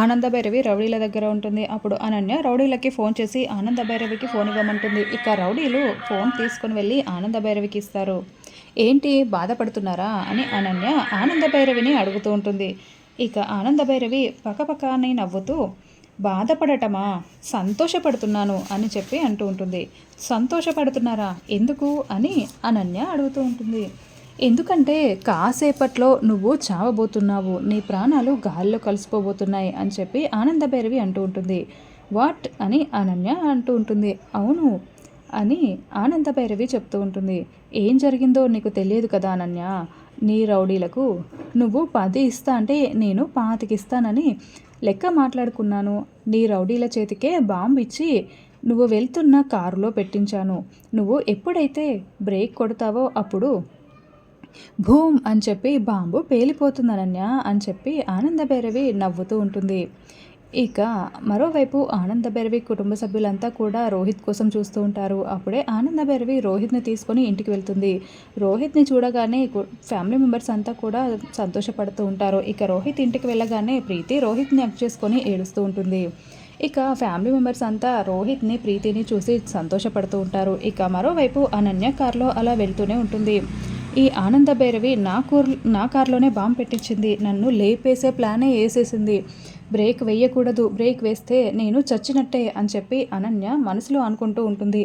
ఆనందభైరవి రౌడీల దగ్గర ఉంటుంది. అప్పుడు అనన్య రౌడీలకి ఫోన్ చేసి ఆనందభైరవికి ఫోన్ ఇవ్వమంటుంది. ఇక రౌడీలు ఫోన్ తీసుకొని వెళ్ళి ఆనందభైరవికి ఇస్తారు. ఏంటి బాధపడుతున్నారా అని అనన్య ఆనందభైరవిని అడుగుతూ ఉంటుంది. ఇక ఆనందభైరవి పకపకాని నవ్వుతూ బాధపడటమా, సంతోషపడుతున్నాను అని చెప్పి అంటూ ఉంటుంది. సంతోషపడుతున్నారా, ఎందుకు అని అనన్య అడుగుతూ ఉంటుంది. ఎందుకంటే కాసేపట్లో నువ్వు చావబోతున్నావు, నీ ప్రాణాలు గాల్లో కలిసిపోబోతున్నాయి అని చెప్పి ఆనందభైరవి అంటూ ఉంటుంది. వాట్ అని అనన్య అంటూ ఉంటుంది. అవును అని ఆనందభైరవి చెప్తూ ఉంటుంది. ఏం జరిగిందో నీకు తెలియదు కదా అనన్య, నీ రౌడీలకు నువ్వు 10 ఇస్తా అంటే నేను 25 ఇస్తానని లెక్క మాట్లాడుకున్నాను. నీ రౌడీల చేతికే బాంబు ఇచ్చి నువ్వు వెళ్తున్న కారులో పెట్టించాను. నువ్వు ఎప్పుడైతే బ్రేక్ కొడతావో అప్పుడు భూమ్ అని చెప్పి బాంబు పేలిపోతుంది అనన్య అని చెప్పి ఆనందభైరవి నవ్వుతూ ఉంటుంది. ఇక మరోవైపు ఆనందభైరవి కుటుంబ సభ్యులంతా కూడా రోహిత్ కోసం చూస్తూ ఉంటారు. అప్పుడే ఆనందభైరవి రోహిత్ని తీసుకొని ఇంటికి వెళ్తుంది. రోహిత్ని చూడగానే ఫ్యామిలీ మెంబర్స్ అంతా కూడా సంతోషపడుతూ ఉంటారు. ఇక రోహిత్ ఇంటికి వెళ్ళగానే ప్రీతి రోహిత్ని హగ్ చేసుకొని ఏడుస్తూ ఉంటుంది. ఇక ఫ్యామిలీ మెంబర్స్ అంతా రోహిత్ని ప్రీతిని చూసి సంతోషపడుతూ ఉంటారు. ఇక మరోవైపు అనన్య కార్లో అలా వెళ్తూనే ఉంటుంది. ఈ ఆనందభైరవి నా కార్లోనే బాంబు పెట్టించింది, నన్ను లేపేసే ప్లానే వేసేసింది, బ్రేక్ వేయకూడదు, బ్రేక్ వేస్తే నేను చచ్చినట్టే అని చెప్పి అనన్య మనసులో అనుకుంటూ ఉంటుంది.